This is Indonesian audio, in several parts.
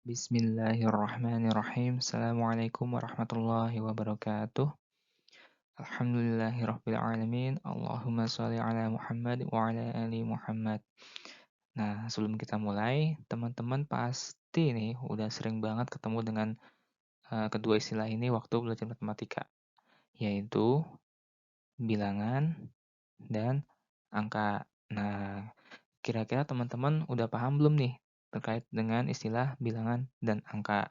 Bismillahirrahmanirrahim. Assalamualaikum warahmatullahi wabarakatuh. Alhamdulillahirabbil alamin. Allahumma shalli ala Muhammad wa ala ali Muhammad. Nah, sebelum kita mulai, teman-teman pasti nih udah sering banget ketemu dengan kedua istilah ini waktu belajar matematika, yaitu bilangan dan angka. Nah, kira-kira teman-teman udah paham belum nih terkait dengan istilah bilangan dan angka?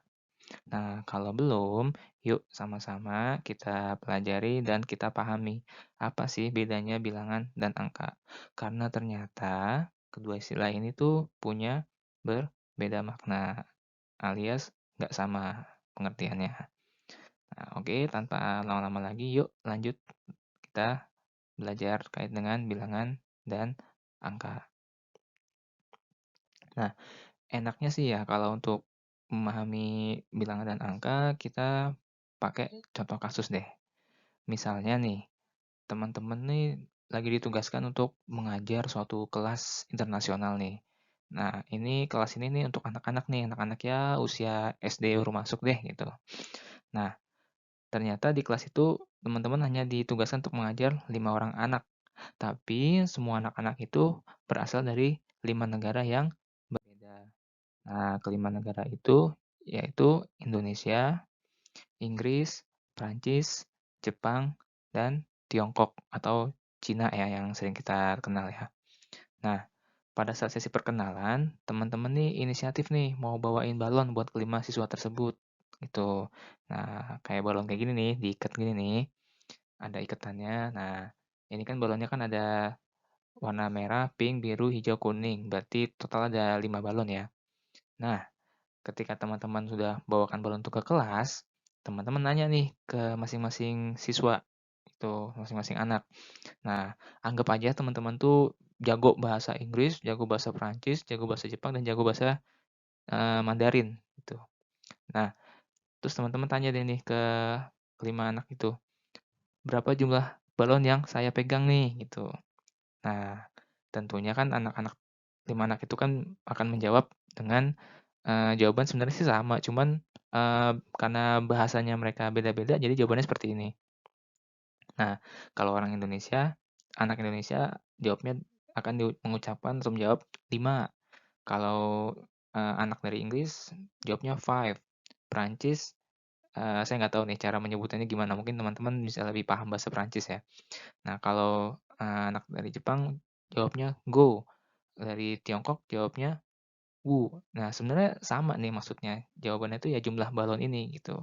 Nah, kalau belum, yuk sama-sama kita pelajari dan kita pahami apa sih bedanya bilangan dan angka. Karena ternyata kedua istilah ini tuh punya berbeda makna, alias nggak sama pengertiannya. Nah, oke, tanpa lama-lama lagi, yuk lanjut kita belajar terkait dengan bilangan dan angka. Nah, enaknya sih ya kalau untuk memahami bilangan dan angka, kita pakai contoh kasus deh. Misalnya nih, teman-teman nih lagi ditugaskan untuk mengajar suatu kelas internasional nih. Nah, ini kelas ini nih untuk anak-anak nih, anak-anak ya usia SD baru masuk deh gitu. Nah, ternyata di kelas itu teman-teman hanya ditugaskan untuk mengajar 5 orang anak. Tapi semua anak-anak itu berasal dari 5 negara yang berbeda. Nah, kelima negara itu yaitu Indonesia, Inggris, Prancis, Jepang, dan Tiongkok atau Cina ya yang sering kita kenal ya. Nah, pada saat sesi perkenalan, teman-teman nih inisiatif nih mau bawain balon buat kelima siswa tersebut gitu. Nah, kayak balon kayak gini nih, diikat gini nih, ada ikatannya. Nah, ini kan balonnya kan ada warna merah, pink, biru, hijau, kuning. Berarti total ada 5 balon ya. Nah, ketika teman-teman sudah bawakan balon itu ke kelas, teman-teman nanya nih ke masing-masing siswa, itu masing-masing anak. Nah, anggap aja teman-teman tuh jago bahasa Inggris, jago bahasa Prancis, jago bahasa Jepang, dan jago bahasa Mandarin gitu. Nah, terus teman-teman tanya deh nih ke kelima anak itu, berapa jumlah balon yang saya pegang nih gitu. Nah, tentunya kan anak-anak 5 anak itu kan akan menjawab dengan jawaban sebenarnya sih sama, cuman, karena bahasanya mereka beda-beda, jadi jawabannya seperti ini. Nah, kalau orang Indonesia, anak Indonesia jawabnya akan mengucapkan atau menjawab 5. Kalau, anak dari Inggris jawabnya five. Perancis, saya nggak tahu nih cara menyebutannya gimana, mungkin teman-teman bisa lebih paham bahasa Perancis ya. Nah, kalau, anak dari Jepang jawabnya go, dari Tiongkok jawabnya wu. Nah, sebenarnya sama nih maksudnya, jawabannya itu ya jumlah balon ini gitu.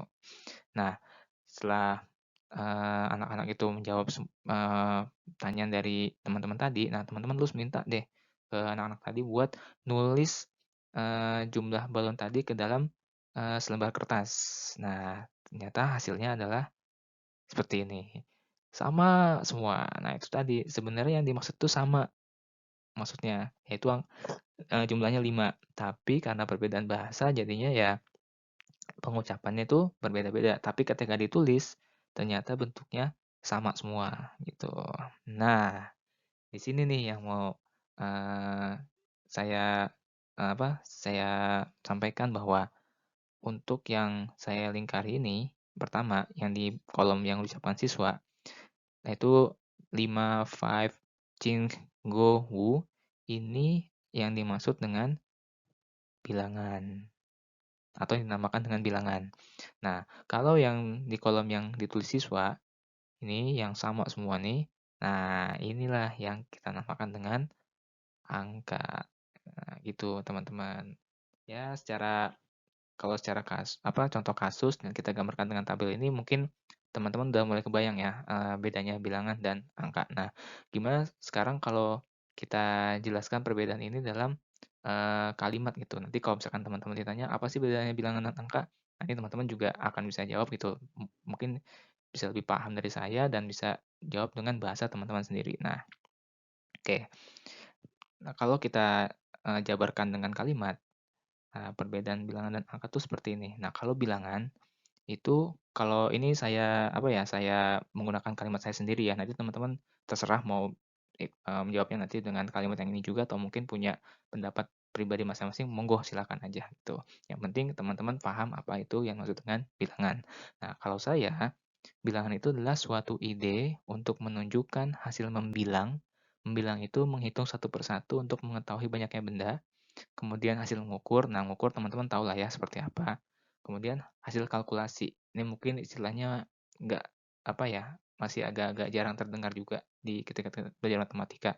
Nah, setelah, anak-anak itu menjawab pertanyaan dari teman-teman tadi, nah teman-teman terus minta deh ke anak-anak tadi buat nulis, jumlah balon tadi ke dalam, selembar kertas. Nah, ternyata hasilnya adalah seperti ini, sama semua. Nah, itu tadi, sebenarnya yang dimaksud tuh sama maksudnya, yaitu jumlahnya 5, tapi karena perbedaan bahasa jadinya ya pengucapannya itu berbeda-beda, tapi ketika ditulis ternyata bentuknya sama semua gitu. Nah, di sini nih yang mau, eee, saya, saya sampaikan bahwa untuk yang saya lingkari ini, pertama yang di kolom yang diucapkan siswa, yaitu 5, five, Jing, Go, Wu, ini yang dimaksud dengan bilangan. Atau yang dinamakan dengan bilangan. Nah, kalau yang di kolom yang ditulis siswa, ini yang sama semua nih, nah inilah yang kita namakan dengan angka. Nah, gitu teman-teman. Ya, kalau secara contoh kasus dan kita gambarkan dengan tabel ini mungkin teman-teman udah mulai kebayang ya, bedanya bilangan dan angka. Nah, gimana sekarang kalau kita jelaskan perbedaan ini dalam, kalimat gitu. Nanti kalau misalkan teman-teman ditanya, "Apa sih bedanya bilangan dan angka?" Nanti teman-teman juga akan bisa jawab gitu. Mungkin bisa lebih paham dari saya dan bisa jawab dengan bahasa teman-teman sendiri. Nah, oke. Nah, kalau kita, jabarkan dengan kalimat, nah perbedaan bilangan dan angka tuh seperti ini. Nah, kalau bilangan itu kalau ini saya, saya menggunakan kalimat saya sendiri ya, nanti teman-teman terserah mau, menjawabnya nanti dengan kalimat yang ini juga atau mungkin punya pendapat pribadi masing-masing monggo silakan aja gitu. Yang penting teman-teman paham apa itu yang maksud dengan bilangan. Nah, kalau saya, bilangan itu adalah suatu ide untuk menunjukkan hasil membilang. Membilang itu menghitung satu persatu untuk mengetahui banyaknya benda. Kemudian hasil mengukur, nah mengukur teman-teman tahu lah ya seperti apa. Kemudian hasil kalkulasi, ini mungkin istilahnya nggak apa ya, masih agak-agak jarang terdengar juga di ketika belajar matematika.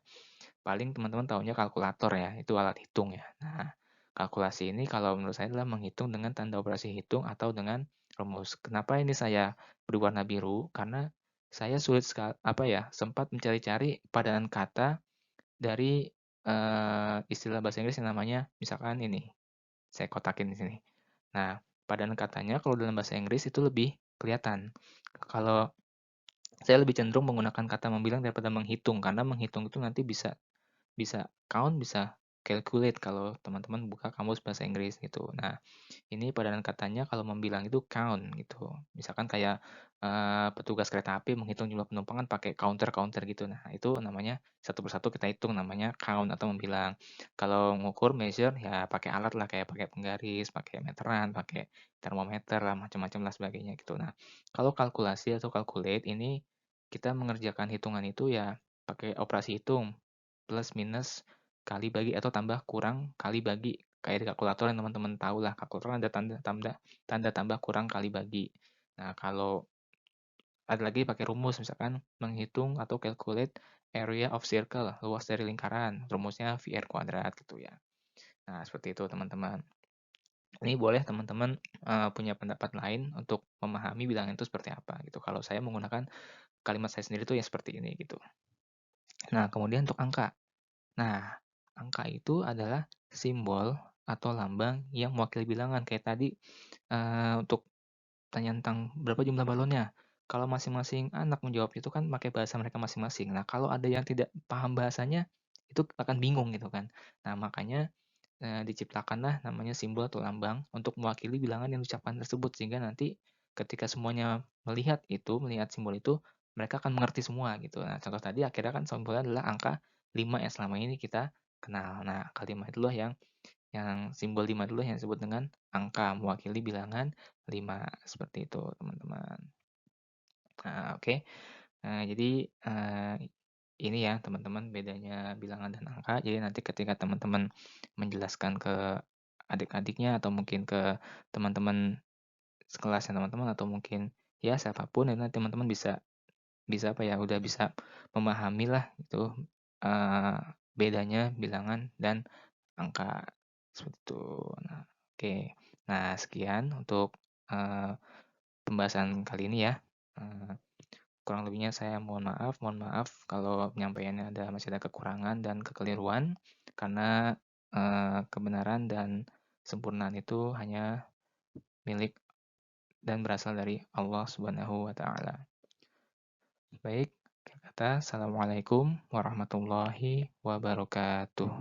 Paling teman-teman tahunya kalkulator ya, itu alat hitung ya. Nah, kalkulasi ini kalau menurut saya adalah menghitung dengan tanda operasi hitung atau dengan rumus. Kenapa ini saya berwarna biru? Karena saya sulit sekali, apa ya, sempat mencari-cari padanan kata dari istilah bahasa Inggris yang namanya misalkan ini, saya kotakin di sini. Nah, padanan katanya kalau dalam bahasa Inggris itu lebih kelihatan. Kalau saya lebih cenderung menggunakan kata membilang daripada menghitung, karena menghitung itu nanti bisa bisa count, bisa calculate kalau teman-teman buka kamus bahasa Inggris gitu. Nah, ini padanan katanya kalau membilang itu count gitu. Misalkan kayak, petugas kereta api menghitung jumlah penumpang kan pakai counter-counter gitu. Nah, itu namanya satu persatu kita hitung namanya count atau membilang. Kalau ngukur measure ya pakai alat lah kayak pakai penggaris, pakai meteran, pakai termometer lah, macam-macam lah sebagainya gitu. Nah, kalau kalkulasi atau calculate ini kita mengerjakan hitungan itu ya pakai operasi hitung, plus minus kali bagi atau tambah kurang kali bagi. Kayak di kalkulator yang teman-teman tahu lah, kalkulator ada tanda tambah kurang kali bagi. Nah, kalau ada lagi pakai rumus, misalkan menghitung atau calculate area of circle, luas dari lingkaran, rumusnya VR kuadrat gitu ya. Nah, seperti itu teman-teman. Ini boleh teman-teman punya pendapat lain untuk memahami bilangan itu seperti apa gitu. Kalau saya menggunakan kalimat saya sendiri tuh ya seperti ini gitu. Nah, kemudian untuk angka. Nah, angka itu adalah simbol atau lambang yang mewakili bilangan. Kayak tadi untuk tanya tentang berapa jumlah balonnya. Kalau masing-masing anak menjawab itu kan pakai bahasa mereka masing-masing. Nah, kalau ada yang tidak paham bahasanya, itu akan bingung gitu kan. Nah, makanya diciptakanlah namanya simbol atau lambang untuk mewakili bilangan yang diucapkan tersebut. Sehingga nanti ketika semuanya melihat simbol itu, mereka akan mengerti semua gitu. Nah, contoh tadi akhirnya kan simbolnya adalah angka 5 yang selama ini kita kenal. Nah, kalimat itulah yang simbol 5 dulu yang disebut dengan angka, mewakili bilangan 5 seperti itu, teman-teman. Nah, oke. Jadi, ini ya, teman-teman, bedanya bilangan dan angka. Jadi nanti ketika teman-teman menjelaskan ke adik-adiknya atau mungkin ke teman-teman sekelasnya teman-teman atau mungkin ya siapapun itu nanti teman-teman bisa bisa apa ya, udah bisa memahami lah itu, eee, bedanya bilangan dan angka, seperti itu. Nah, oke. Nah, sekian untuk, eee, pembahasan kali ini ya. Eee, Kurang lebihnya saya mohon maaf kalau penyampaiannya masih ada kekurangan dan kekeliruan, karena, kebenaran dan sempurnaan itu hanya milik dan berasal dari Allah Subhanahu wa taala. Baik, akhir kata, assalamualaikum warahmatullahi wabarakatuh.